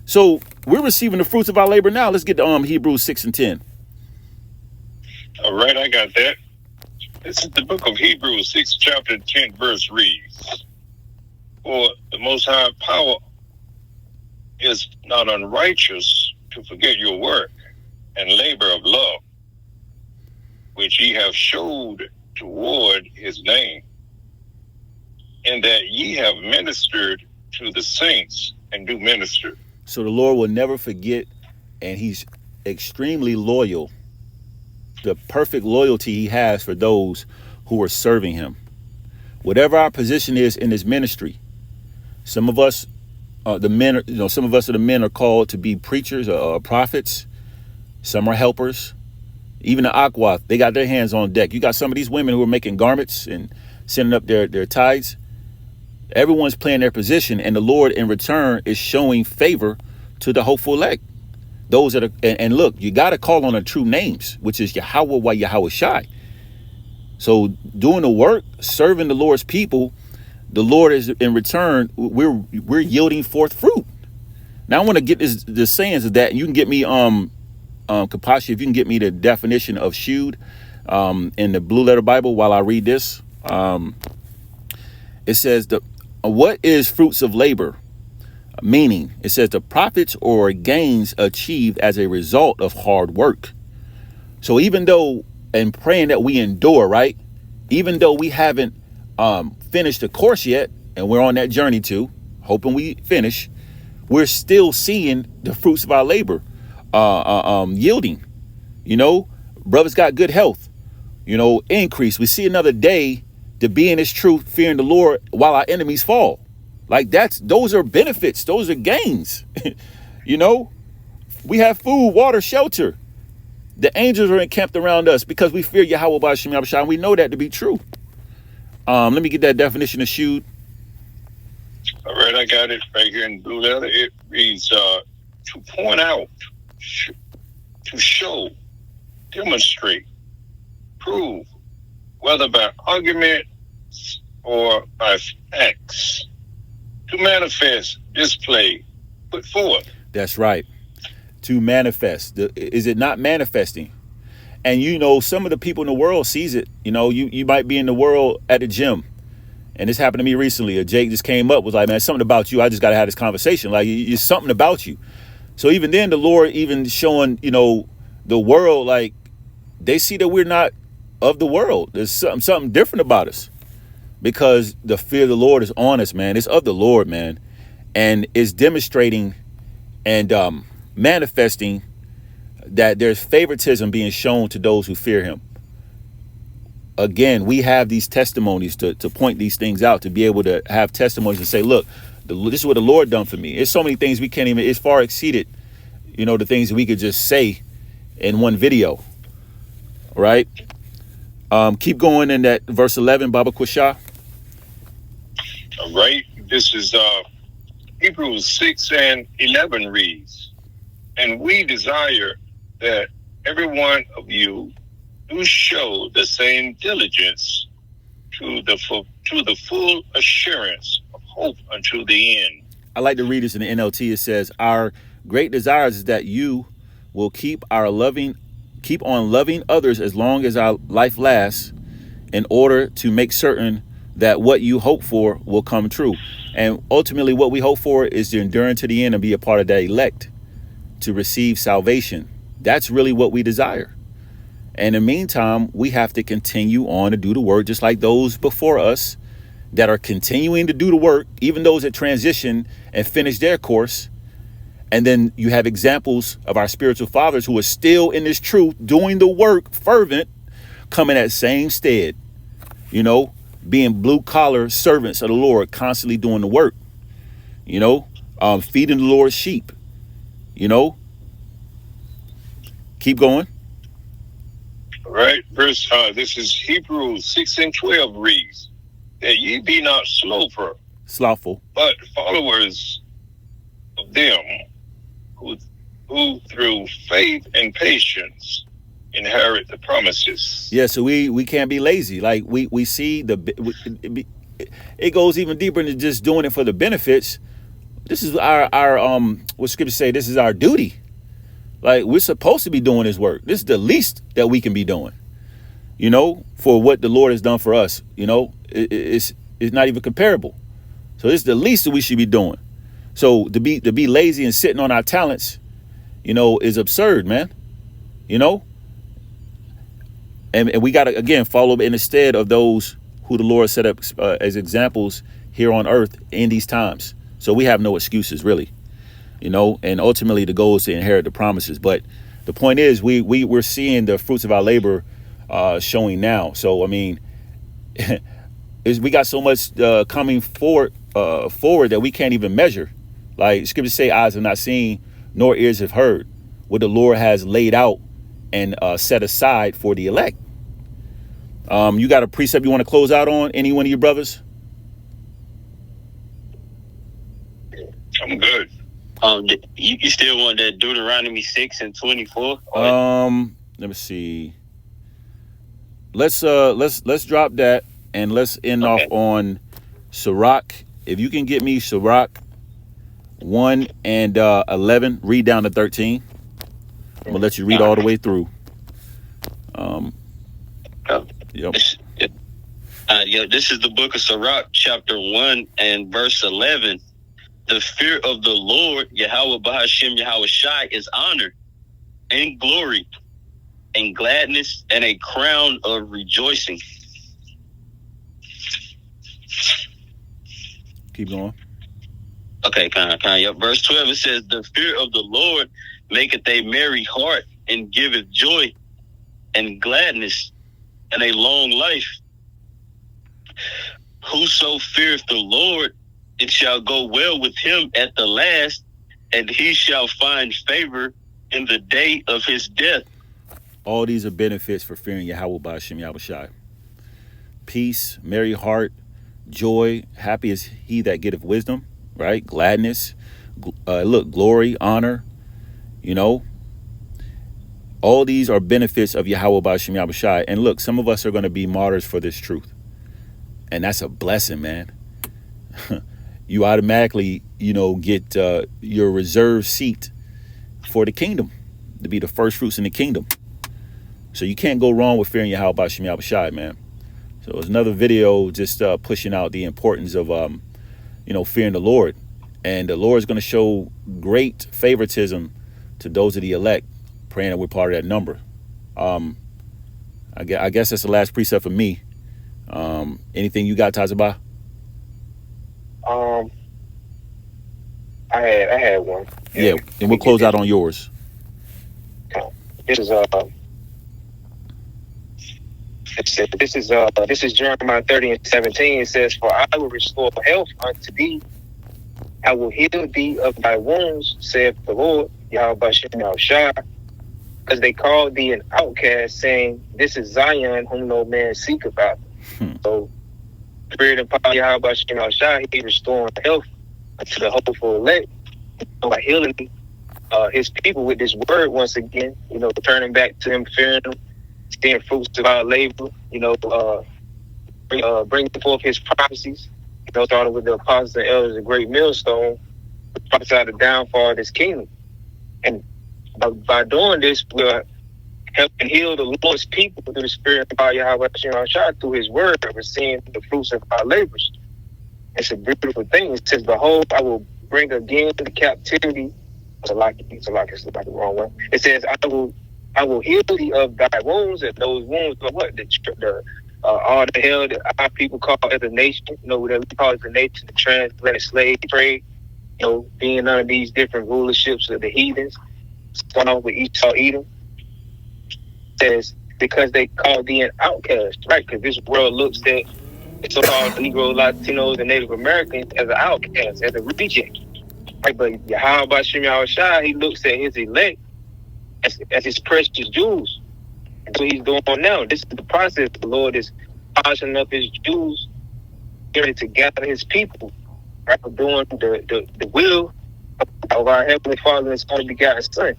So we're receiving the fruits of our labor now. Let's get to Hebrews 6 and 10. All right, I got that. This is the book of Hebrews, 6 chapter 10 verse reads, "For the Most High power is not unrighteous to forget your work and labor of love, which ye have showed toward his name, and that ye have ministered to the saints and do minister." So the Lord will never forget, and he's extremely loyal. The perfect loyalty he has for those who are serving him. Whatever our position is in this ministry, some of us, the men, some of us are the men are called to be preachers or prophets. Some are helpers. Even the Ahchyam, they got their hands on deck. You got some of these women who are making garments and sending up their tithes. Everyone's playing their position, and the Lord in return is showing favor to the hopeful elect. Those that are, and look, you got to call on the true names, which is Yahweh wa Yahweh Shai. So doing the work, serving the Lord's people, the Lord is in return, we're yielding forth fruit. Now I want to get the sayings of that, and you can get me Kapashi, if you can get me the definition of shewed in the Blue Letter Bible while I read this. It says what is fruits of labor? Meaning, it says the profits or gains achieved as a result of hard work. So even though, and praying that we endure, right? Even though we haven't finished the course yet, and we're on that journey too, hoping we finish, we're still seeing the fruits of our labor yielding. Brothers got good health, increase. We see another day to be in his truth, fearing the Lord while our enemies fall. Like those are benefits. Those are gains. We have food, water, shelter. The angels are encamped around us because we fear Yahweh B'Hashem Yahushua, and we know that to be true. Let me get that definition of shewed. All right, I got it right here in Blue Letter. It reads, to point out, to show, demonstrate, prove, whether by arguments or by facts, to manifest, display, put forth. That's right. To manifest. Is it not manifesting? And some of the people in the world sees it. You might be in the world at the gym. And this happened to me recently. A Jake just came up, was like, man, something about you. I just got to have this conversation. Like, it's something about you. So even then, the Lord even showing, the world, like, they see that we're not of the world. There's something different about us. Because the fear of the Lord is on us, man. It's of the Lord, man. And it's demonstrating and manifesting that there's favoritism being shown to those who fear him. Again, we have these testimonies to point these things out, to be able to have testimonies and say, look, this is what the Lord done for me. It's so many things we can't even, it's far exceeded, the things that we could just say in one video. All right. Keep going in that verse 11, Baba Kusha. All right. This is Hebrews 6 and 11 reads, "And we desire that every one of you do show the same diligence to the full assurance of hope unto the end." I like to read this in the NLT. It says, "Our great desire is that you will keep on loving others as long as our life lasts, in order to make certain that what you hope for will come true." And ultimately what we hope for is to endure to the end and be a part of that elect, to receive salvation. That's really what we desire. And in the meantime, we have to continue on to do the work, just like those before us that are continuing to do the work, even those that transition and finish their course. And then you have examples of our spiritual fathers who are still in this truth, doing the work, fervent, coming at same stead, being blue collar servants of the Lord, constantly doing the work, feeding the Lord's sheep, keep going. All right. Verse, this is Hebrews 6 and 12 reads, "That ye be not slothful, but followers of them who through faith and patience inherit the promises." Yeah, so we can't be lazy. Like we see it goes even deeper into just doing it for the benefits. This is our what scripture say, this is our duty. Like, we're supposed to be doing this work. This is the least that we can be doing, for what the Lord has done for us. It's not even comparable. So this is the least that we should be doing. So to be lazy and sitting on our talents, is absurd, man. And we got to, again, follow in the stead of those who the Lord set up as examples here on earth in these times. So we have no excuses, really, and ultimately the goal is to inherit the promises. But the point is, we're seeing the fruits of our labor showing now. So, I mean, we got so much coming forward that we can't even measure. Like scriptures say, eyes have not seen, nor ears have heard what the Lord has laid out and set aside for the elect. You got a precept you want to close out on? Any one of your brothers? I'm good. You still want that Deuteronomy 6:24? Let me see. Let's drop that and let's end off on Sirach. If you can get me Sirach 1 and 11, read down to 13. I'm gonna let you read all the way through. Yep. This is the book of Sirach, chapter 1 and verse 11. The fear of the Lord, Yahweh Bahashim Yahweh Shai, is honor and glory and gladness and a crown of rejoicing. Keep going. Okay, yep. Verse 12, it says, the fear of the Lord maketh a merry heart and giveth joy and gladness and a long life. Whoso feareth the Lord, it shall go well with him at the last, and he shall find favor in the day of his death. All these are benefits for fearing Yahweh Ba'ashem Yahweh Shai. Peace, merry heart, joy, happy is he that getteth wisdom, right? Gladness, glory, honor, all these are benefits of Yahweh Ba'ashem Yahweh Shai. And look, some of us are going to be martyrs for this truth. And that's a blessing, man. You automatically, get your reserved seat for the kingdom, to be the first fruits in the kingdom. So you can't go wrong with fearing Yahweh Ba'ashem Yahweh Shai, man. So it's another video just pushing out the importance of, fearing the Lord. And the Lord is going to show great favoritism to those of the elect, praying that we're part of that number. I guess that's the last precept for me. Anything you got, Tazabah? I had one. Yeah, and we'll close out on yours. This is Jeremiah 30:17. It says, "For I will restore health unto thee. I will heal thee of thy wounds, saith the Lord, Yahweh Ba'ashem Yahweh Shai. Because they called thee an outcast, saying, This is Zion, whom no man seeketh after." So, Spirit and power Yahweh Ba'ashem Yahweh Shai, he restoring health unto the hopeful elect, by healing his people with this word once again, turning back to him, fearing him, seeing fruits of our labor, bringing forth his prophecies, starting with the apostles and elders, a great millstone, prophesy the downfall of this kingdom. And by doing this, we're helping heal the Lord's people through the Spirit of power Yahweh Shai, through his word. We're seeing the fruits of our labors. It's a beautiful thing. It says, "Behold, I will bring again the captivity." It's like the wrong one. It says, I will heal thee of thy wounds, and those wounds are what? All the hell that our people call as a nation, that we call as a nation, the transatlantic slave trade, being under these different rulerships of the heathens, going on with Esau, Edom. It says, because they call thee an outcast, right? Because this world looks at so-called Negro, Latinos, and Native Americans as an outcast, as a reject. Right? But Yahweh Ba'ashem Yahweh Shai, he looks at his elect as his precious jewels. That's what he's doing now. This is the process. The Lord is polishing up his jewels, ready to gather his people, right? Doing the will of our Heavenly Father and His only begotten Son.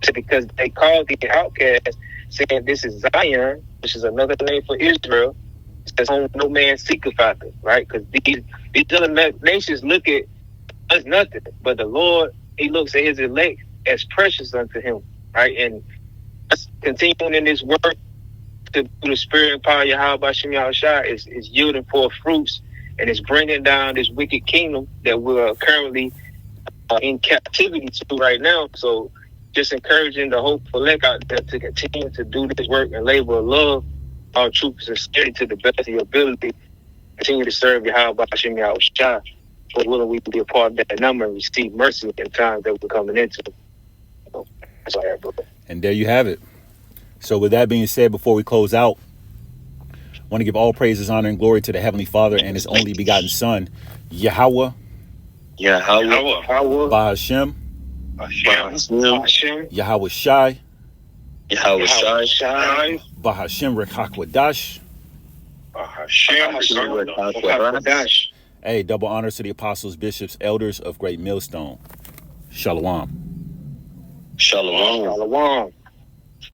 So because they called the outcast, saying this is Zion, which is another name for Israel, it says whom no man seeketh after, right? Because these other nations look at That's nothing. But the Lord, he looks at his elect as precious unto him, right? And continuing in this work through the spirit and power of Yahweh Shem Yahushua is yielding forth fruits, and it's bringing down this wicked kingdom that we're currently in captivity to right now. So just encouraging the hopeful elect out there to continue to do this work and labor of love, our troops and steady to the best of your ability, continue to serve Yahweh Shem Yahushua. For willing we be a part of that number and receive mercy in times that we're coming into. So, that's all I have, brother. And there you have it. So with that being said, before we close out, I want to give all praises, honor, and glory to the Heavenly Father and His only begotten Son, Yahweh, Bahashem, Yahweh Shai, Bahashem Rekakwadash. Hey, double honors to the apostles, bishops, elders of Great Millstone. Shalom. Shalom. Shalom.